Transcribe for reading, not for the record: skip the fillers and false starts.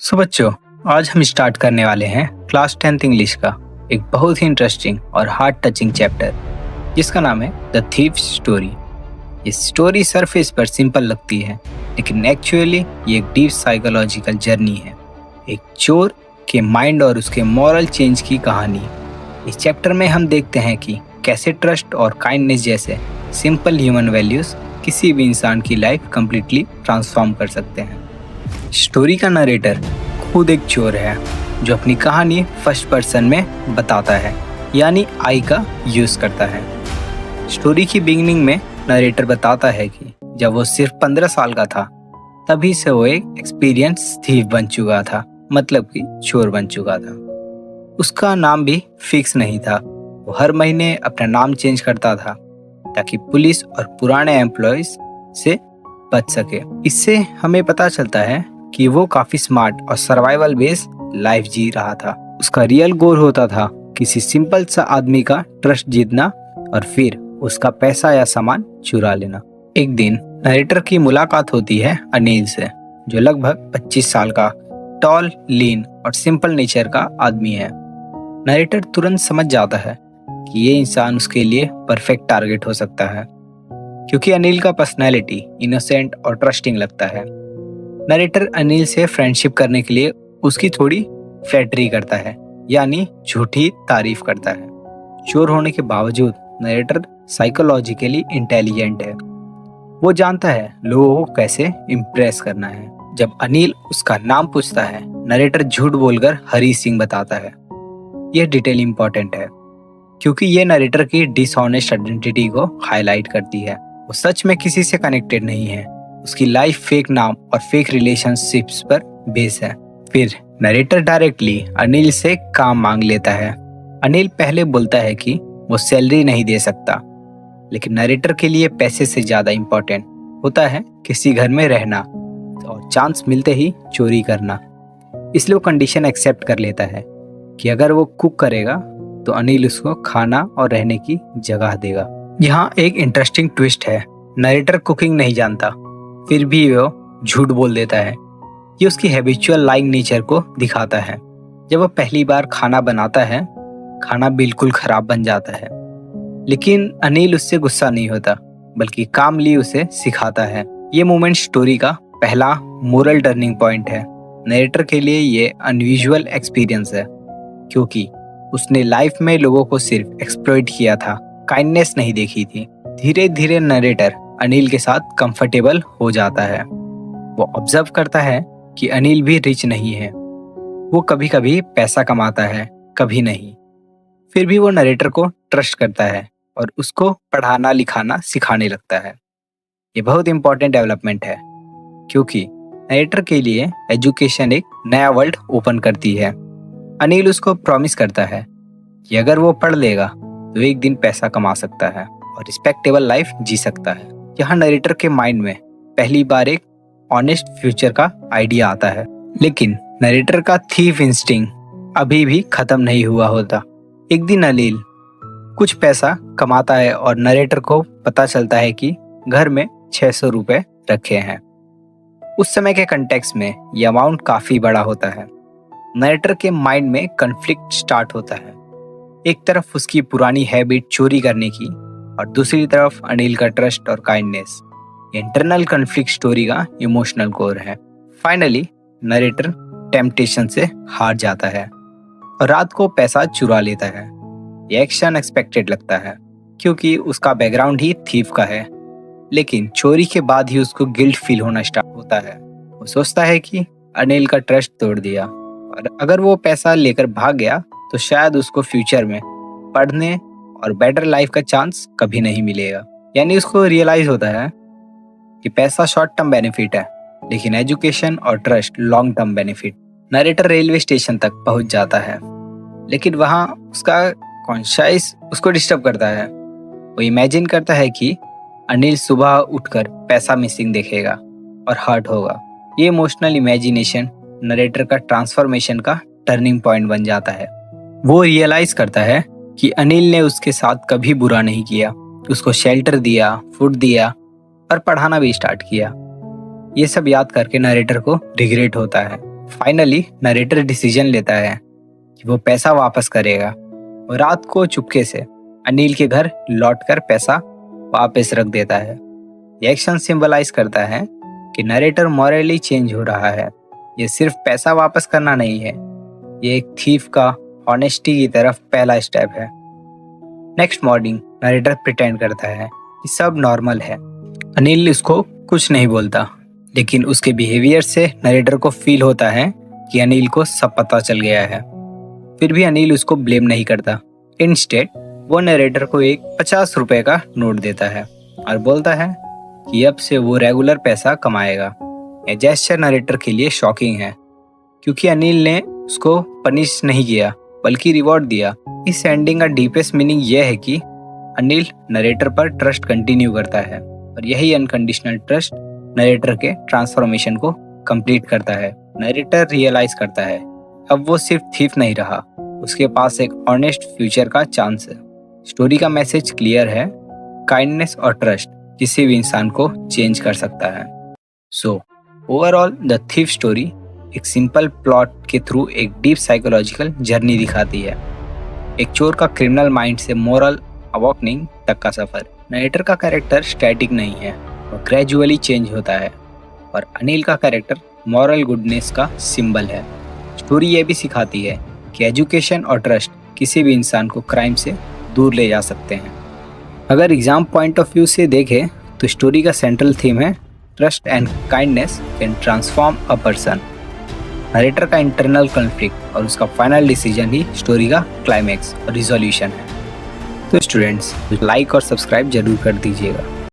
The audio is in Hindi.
सो बच्चों, आज हम स्टार्ट करने वाले हैं क्लास 10th इंग्लिश का एक बहुत ही इंटरेस्टिंग और हार्ट टचिंग चैप्टर जिसका नाम है द थीफ स्टोरी। ये स्टोरी सरफेस पर सिंपल लगती है, लेकिन एक्चुअली ये एक डीप साइकोलॉजिकल जर्नी है, एक चोर के माइंड और उसके मॉरल चेंज की कहानी। इस चैप्टर में हम देखते हैं कि कैसे ट्रस्ट और काइंडनेस जैसे सिंपल ह्यूमन वैल्यूज किसी भी इंसान की लाइफ कंप्लीटली ट्रांसफॉर्म कर सकते हैं। स्टोरी का नरेटर खुद एक चोर है जो अपनी कहानी फर्स्ट पर्सन में बताता है, यानी आई का यूज करता है। स्टोरी की बिगिनिंग में नरेटर बताता है कि जब वो सिर्फ 15 साल का था तभी से वो एक एक्सपीरियंस थीफ बन चुका था, मतलब कि चोर बन चुका था। उसका नाम भी फिक्स नहीं था, वो हर महीने अपना नाम चेंज करता था ताकि पुलिस और पुराने एम्प्लॉयज से बच सके। इससे हमें पता चलता है कि वो काफी स्मार्ट और सर्वाइवल बेस्ड लाइफ जी रहा था। उसका रियल गोल होता था किसी सिंपल सा आदमी का ट्रस्ट जीतना और फिर उसका पैसा या सामान चुरा लेना। एक दिन नरेटर की मुलाकात होती है अनिल से, जो लगभग 25 साल का टॉल, लीन और सिंपल नेचर का आदमी है। नरेटर तुरंत समझ जाता है कि ये इंसान उसके लिए परफेक्ट टारगेट हो सकता है, क्योंकि अनिल का पर्सनैलिटी इनोसेंट और ट्रस्टिंग लगता है। नरेटर अनिल से फ्रेंडशिप करने के लिए उसकी थोड़ी फ्लैटरी करता है, यानी झूठी तारीफ करता है। चोर होने के बावजूद नरेटर साइकोलॉजिकली इंटेलिजेंट है, वो जानता है लोगों को कैसे इम्प्रेस करना है। जब अनिल उसका नाम पूछता है, नरेटर झूठ बोलकर हरी सिंह बताता है। यह डिटेल इंपॉर्टेंट है क्योंकि ये नरेटर की डिसऑनेस्ट आइडेंटिटी को हाईलाइट करती है। वो सच में किसी से कनेक्टेड नहीं है, उसकी लाइफ फेक नाम और फेक रिलेशनशिप्स पर बेस है। फिर नरेटर डायरेक्टली अनिल से काम मांग लेता है। अनिल पहले बोलता है कि वो सैलरी नहीं दे सकता, लेकिन नरेटर के लिए पैसे से ज्यादा इम्पोर्टेंट होता है किसी घर में रहना और चांस मिलते ही चोरी करना। इसलिए वो कंडीशन एक्सेप्ट कर लेता है कि अगर वो कुक करेगा तो अनिल उसको खाना और रहने की जगह देगा। यहाँ एक इंटरेस्टिंग ट्विस्ट है, नरेटर कुकिंग नहीं जानता, फिर भी वो झूठ बोल देता है। ये उसकी हैबिचुअल लाइंग नेचर को दिखाता है। जब वो पहली बार खाना बनाता है, खाना बिल्कुल खराब बन जाता है, लेकिन अनिल उससे गुस्सा नहीं होता, बल्कि कामली उसे सिखाता है। ये मोमेंट स्टोरी का पहला मोरल टर्निंग पॉइंट है। नरेटर के लिए ये अनयूजुअल एक्सपीरियंस है, क्योंकि उसने लाइफ में लोगों को सिर्फ एक्सप्लॉइट किया था, काइंडनेस नहीं देखी थी। धीरे धीरे नरेटर अनिल के साथ कंफर्टेबल हो जाता है। वो ऑब्जर्व करता है कि अनिल भी रिच नहीं है, वो कभी कभी पैसा कमाता है, कभी नहीं। फिर भी वो नरेटर को ट्रस्ट करता है और उसको पढ़ाना लिखाना सिखाने लगता है। ये बहुत इंपॉर्टेंट डेवलपमेंट है, क्योंकि नरेटर के लिए एजुकेशन एक नया वर्ल्ड ओपन करती है। अनिल उसको प्रॉमिस करता है कि अगर वो पढ़ लेगा तो एक दिन पैसा कमा सकता है और रिस्पेक्टेबल लाइफ जी सकता है। यहाँ नरेटर के माइंड में पहली बार एक ऑनेस्ट फ्यूचर का आइडिया आता है, लेकिन नरेटर का थीफ इंस्टिंक्ट अभी भी खत्म नहीं हुआ होता। एक दिन अनिल कुछ पैसा कमाता है और नरेटर को पता चलता है कि घर में 600 रुपए रखे हैं। उस समय के कंटेक्स्ट में यह अमाउंट काफी बड़ा होता है। नरेटर के माइंड में कॉन्फ्लिक्ट स्टार्ट होता है। एक तरफ उसकी पुरानी हैबिट चोरी करने की और दूसरी तरफ अनिल का ट्रस्ट और काइंडनेस। इंटरनल कॉन्फ्लिक्ट स्टोरी का इमोशनल कोर है। फाइनली नरेटर टेम्पटेशन से हार जाता है और रात को पैसा चुरा लेता है। ये एक्शन एक्सपेक्टेड लगता है, क्योंकि उसका बैकग्राउंड ही थीफ का है, लेकिन चोरी के बाद ही उसको गिल्ट फील होना स्टार्ट होता है। वो सोचता है कि अनिल का ट्रस्ट तोड़ दिया और अगर वो पैसा लेकर भाग गया तो शायद उसको फ्यूचर में पढ़ने और बेटर लाइफ का चांस कभी नहीं मिलेगा। यानी उसको रियलाइज होता है कि पैसा शॉर्ट टर्म बेनिफिट है, लेकिन एजुकेशन और trust long term benefit. Narrator railway station तक पहुंच जाता है, लेकिन वहां उसका कॉन्शियस उसको डिस्टर्ब करता है। वो इमेजिन करता है कि अनिल सुबह उठकर पैसा मिसिंग देखेगा और हर्ट होगा। ये इमोशनल इमेजिनेशन नरेटर का ट्रांसफॉर्मेशन का टर्निंग पॉइंट बन जाता है। वो रियलाइज करता है कि अनिल ने उसके साथ कभी बुरा नहीं किया, उसको शेल्टर दिया, फूड दिया और पढ़ाना भी स्टार्ट किया। ये सब याद करके नरेटर को रिग्रेट होता है फाइनली नरेटर डिसीजन लेता है कि वो पैसा वापस करेगा और रात को चुपके से अनिल के घर लौटकर पैसा वापस रख देता है। ये एक्शन सिंबलाइज करता है कि नरेटर मॉरली चेंज हो रहा है। ये सिर्फ पैसा वापस करना नहीं है, ये एक थीफ का ऑनेस्टी की तरफ पहला स्टेप है। नेक्स्ट मॉर्निंग नरेटर प्रिटेंड करता है कि सब नॉर्मल है। अनिल उसको कुछ नहीं बोलता, लेकिन उसके बिहेवियर से नरेटर को फील होता है कि अनिल को सब पता चल गया है। फिर भी अनिल उसको ब्लेम नहीं करता। इंस्टेड वो नरेटर को एक 50 रुपए का नोट देता है और बोलता है कि अब से वो रेगुलर पैसा कमाएगा। ये जेस्चर नरेटर के लिए शॉकिंग है, क्योंकि अनिल ने उसको पनिश नहीं किया बल्कि रिवॉर्ड दिया। इस एंडिंग का डीपेस्ट मीनिंग यह है कि अनिल नरेटर पर ट्रस्ट कंटिन्यू करता है और यही अनकंडीशनल ट्रस्ट नरेटर के ट्रांसफॉर्मेशन को कंप्लीट करता है। नरेटर रियलाइज करता है अब वो सिर्फ थीफ नहीं रहा, उसके पास एक ऑनेस्ट फ्यूचर का चांस है। स्टोरी का मैसेज क्लियर है, काइंडनेस और ट्रस्ट किसी भी इंसान को चेंज कर सकता है। So overall the thief story एक सिंपल प्लॉट के थ्रू एक डीप साइकोलॉजिकल जर्नी दिखाती है। एक चोर का क्रिमिनल माइंड से मोरल अवॉकनिंग तक का सफर। नरेटर का कैरेक्टर स्टैटिक नहीं है, वो ग्रेजुअली चेंज होता है और अनिल का कैरेक्टर मॉरल गुडनेस का सिंबल है। स्टोरी ये भी सिखाती है कि एजुकेशन और ट्रस्ट किसी भी इंसान को क्राइम से दूर ले जा सकते हैं। अगर एग्जाम पॉइंट ऑफ व्यू से देखें तो स्टोरी का सेंट्रल थीम है trust and kindness can transform a person. Narrator का इंटरनल कॉन्फ्लिक्ट और उसका फाइनल डिसीजन ही स्टोरी का क्लाइमैक्स और रिजोल्यूशन है। तो स्टूडेंट्स लाइक और सब्सक्राइब जरूर कर दीजिएगा।